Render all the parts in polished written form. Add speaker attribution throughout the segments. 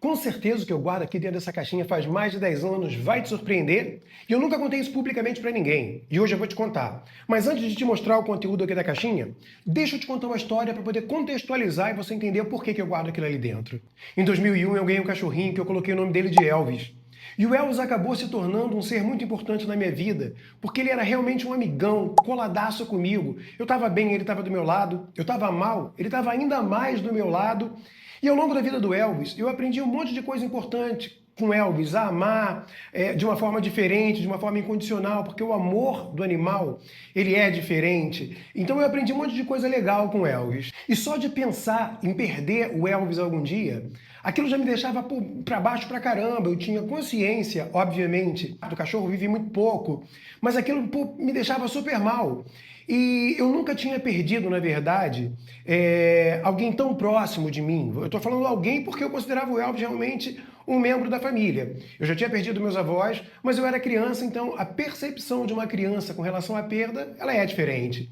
Speaker 1: Com certeza o que eu guardo aqui dentro dessa caixinha faz mais de 10 anos vai te surpreender. E eu nunca contei isso publicamente para ninguém. E hoje eu vou te contar. Mas antes de te mostrar o conteúdo aqui da caixinha, deixa eu te contar uma história para poder contextualizar e você entender o porquê que eu guardo aquilo ali dentro. Em 2001 eu ganhei um cachorrinho que eu coloquei o nome dele de Elvis. E o Elvis acabou se tornando um ser muito importante na minha vida, porque ele era realmente um amigão, coladaço comigo. Eu estava bem, ele estava do meu lado. Eu estava mal, ele estava ainda mais do meu lado. E ao longo da vida do Elvis, eu aprendi um monte de coisa importante com Elvis, a amar de uma forma diferente, de uma forma incondicional, porque o amor do animal, ele é diferente. Então eu aprendi um monte de coisa legal com Elvis. E só de pensar em perder o Elvis algum dia, aquilo já me deixava para baixo pra caramba. Eu tinha consciência, obviamente, do cachorro vive muito pouco, mas aquilo me deixava super mal. E eu nunca tinha perdido, na verdade, alguém tão próximo de mim. Eu estou falando alguém porque eu considerava o Elvis realmente um membro da família. Eu já tinha perdido meus avós, mas eu era criança, então a percepção de uma criança com relação à perda, ela é diferente.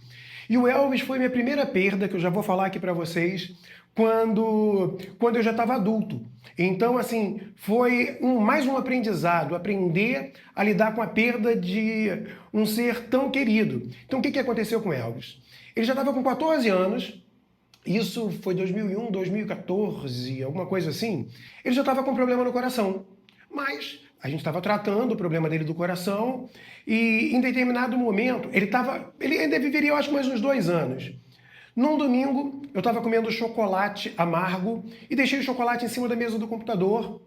Speaker 1: E o Elvis foi minha primeira perda, que eu já vou falar aqui para vocês, quando eu já estava adulto. Então, assim, foi mais um aprendizado, aprender a lidar com a perda de um ser tão querido. Então, o que aconteceu com Elvis? Ele já estava com 14 anos, isso foi 2001, 2014, alguma coisa assim. Ele já estava com problema no coração, mas a gente estava tratando o problema dele do coração e em determinado momento, ele ainda viveria, eu acho, mais uns 2 anos. Num domingo, eu estava comendo chocolate amargo e deixei o chocolate em cima da mesa do computador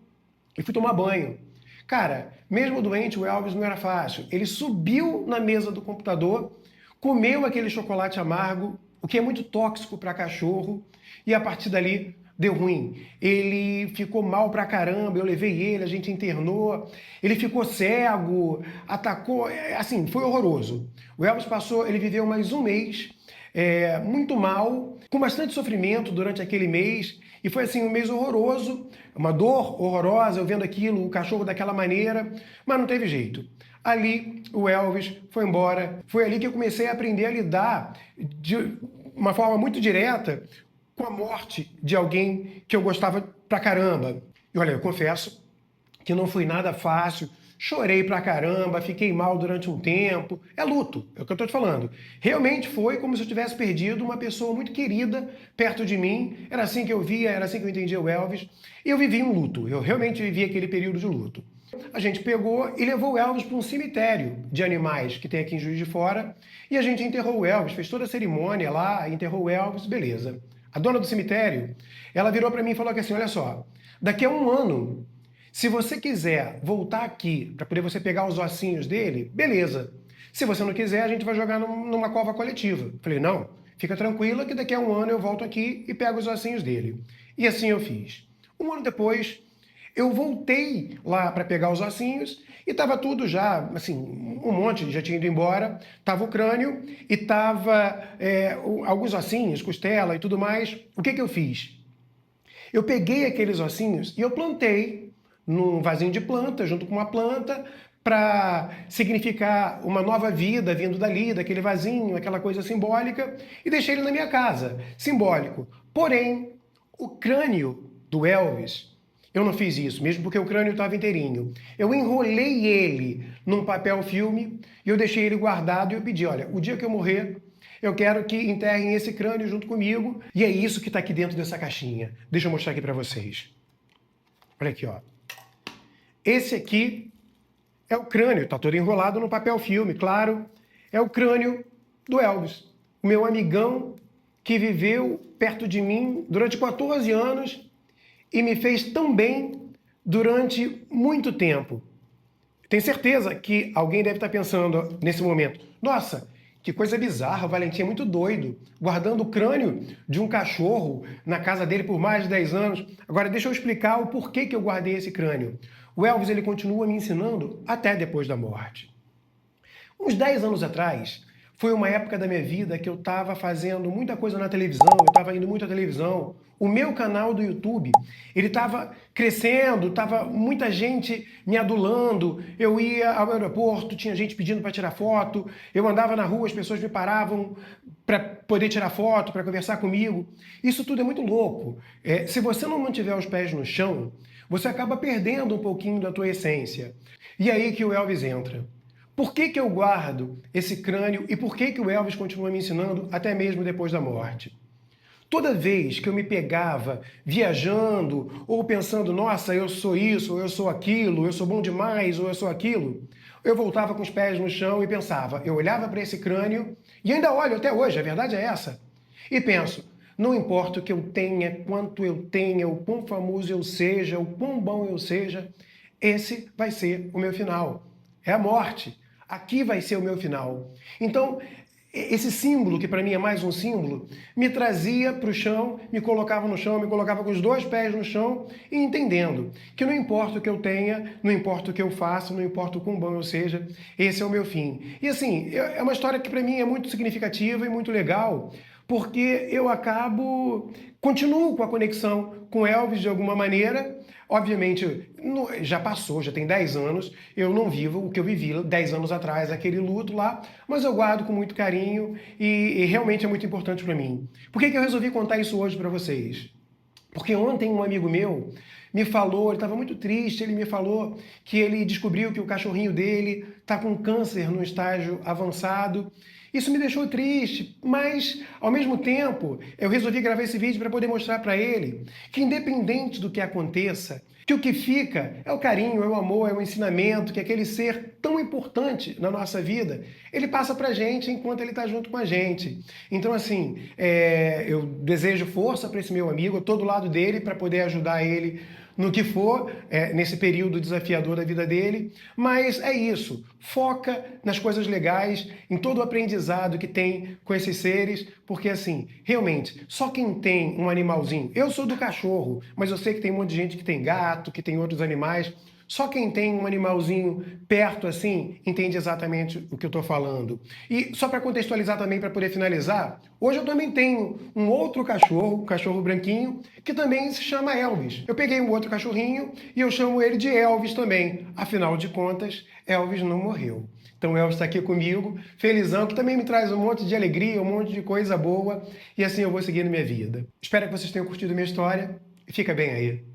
Speaker 1: e fui tomar banho. Cara, mesmo doente, o Elvis não era fácil. Ele subiu na mesa do computador, comeu aquele chocolate amargo, o que é muito tóxico para cachorro, e a partir dali deu ruim. Ele ficou mal pra caramba, eu levei ele, a gente internou, ele ficou cego, atacou, assim, foi horroroso. O Elvis ele viveu mais um mês, muito mal, com bastante sofrimento durante aquele mês, e foi assim um mês horroroso, uma dor horrorosa, eu vendo aquilo, o cachorro daquela maneira, mas não teve jeito. Ali o Elvis foi embora, foi ali que eu comecei a aprender a lidar de uma forma muito direta com a morte de alguém que eu gostava pra caramba. E olha, eu confesso que não foi nada fácil, chorei pra caramba, fiquei mal durante um tempo. É luto, é o que eu tô te falando. Realmente foi como se eu tivesse perdido uma pessoa muito querida perto de mim. Era assim que eu via, era assim que eu entendia o Elvis. E eu vivi um luto, eu realmente vivi aquele período de luto. A gente pegou e levou o Elvis para um cemitério de animais que tem aqui em Juiz de Fora. E a gente enterrou o Elvis, fez toda a cerimônia lá, enterrou o Elvis, beleza. A dona do cemitério, ela virou para mim e falou que assim, olha só, daqui a 1 ano, se você quiser voltar aqui para poder você pegar os ossinhos dele, beleza. Se você não quiser, a gente vai jogar numa cova coletiva. Falei, não, fica tranquila que daqui a 1 ano eu volto aqui e pego os ossinhos dele. E assim eu fiz. 1 ano depois, eu voltei lá para pegar os ossinhos e estava tudo já, assim, um monte já tinha ido embora. Tava o crânio e tava alguns ossinhos, costela e tudo mais. O que eu fiz? Eu peguei aqueles ossinhos e eu plantei num vasinho de planta, junto com uma planta, para significar uma nova vida vindo dali, daquele vasinho, aquela coisa simbólica, e deixei ele na minha casa, simbólico. Porém, o crânio do Elvis, eu não fiz isso, mesmo porque o crânio estava inteirinho. Eu enrolei ele num papel filme e eu deixei ele guardado e eu pedi, olha, o dia que eu morrer, eu quero que enterrem esse crânio junto comigo. E é isso que está aqui dentro dessa caixinha. Deixa eu mostrar aqui para vocês. Olha aqui, ó. Esse aqui é o crânio, está todo enrolado no papel filme, claro. É o crânio do Elvis, o meu amigão que viveu perto de mim durante 14 anos e me fez tão bem durante muito tempo. Tenho certeza que alguém deve estar pensando nesse momento, nossa, que coisa bizarra, o Valentim é muito doido, guardando o crânio de um cachorro na casa dele por mais de 10 anos. Agora deixa eu explicar o porquê que eu guardei esse crânio. O Elvis ele continua me ensinando até depois da morte. Uns 10 anos atrás, foi uma época da minha vida que eu estava fazendo muita coisa na televisão, eu estava indo muito à televisão. O meu canal do YouTube, ele estava crescendo, estava muita gente me adulando. Eu ia ao aeroporto, tinha gente pedindo para tirar foto. Eu andava na rua, as pessoas me paravam para poder tirar foto, para conversar comigo. Isso tudo é muito louco. Se você não mantiver os pés no chão, você acaba perdendo um pouquinho da tua essência. E aí que o Elvis entra. Por que que eu guardo esse crânio e por que que o Elvis continua me ensinando até mesmo depois da morte? Toda vez que eu me pegava viajando ou pensando, nossa, eu sou isso, ou eu sou aquilo, eu sou bom demais, ou eu sou aquilo, eu voltava com os pés no chão e pensava, eu olhava para esse crânio, e ainda olho até hoje, a verdade é essa, e penso, não importa o que eu tenha, quanto eu tenha, o quão famoso eu seja, o quão bom eu seja, esse vai ser o meu final. É a morte. Aqui vai ser o meu final. Então, esse símbolo, que para mim é mais um símbolo, me trazia para o chão, me colocava no chão, me colocava com os dois pés no chão e entendendo que não importa o que eu tenha, não importa o que eu faça, não importa o quão bom eu seja, esse é o meu fim. E assim, é uma história que para mim é muito significativa e muito legal, porque eu continuo com a conexão com Elvis de alguma maneira. Obviamente, já passou, já tem 10 anos, eu não vivo o que eu vivi 10 anos atrás, aquele luto lá, mas eu guardo com muito carinho e realmente é muito importante para mim. Por que que eu resolvi contar isso hoje para vocês? Porque ontem um amigo meu me falou, ele estava muito triste, ele me falou que ele descobriu que o cachorrinho dele está com câncer no estágio avançado. Isso me deixou triste, mas ao mesmo tempo eu resolvi gravar esse vídeo para poder mostrar para ele que independente do que aconteça, que o que fica é o carinho, é o amor, é o ensinamento, que aquele ser tão importante na nossa vida, ele passa pra gente enquanto ele está junto com a gente. Então assim, eu desejo força para esse meu amigo, eu estou do lado dele para poder ajudar ele no que for, nesse período desafiador da vida dele, mas é isso, foca nas coisas legais, em todo o aprendizado que tem com esses seres, porque assim, realmente, só quem tem um animalzinho, eu sou do cachorro, mas eu sei que tem um monte de gente que tem gato, que tem outros animais, só quem tem um animalzinho perto assim entende exatamente o que eu estou falando. E só para contextualizar também, para poder finalizar, hoje eu também tenho um outro cachorro, um cachorro branquinho, que também se chama Elvis. Eu peguei um outro cachorrinho e eu chamo ele de Elvis também. Afinal de contas, Elvis não morreu. Então Elvis está aqui comigo, felizão, que também me traz um monte de alegria, um monte de coisa boa, e assim eu vou seguindo minha vida. Espero que vocês tenham curtido a minha história e fica bem aí.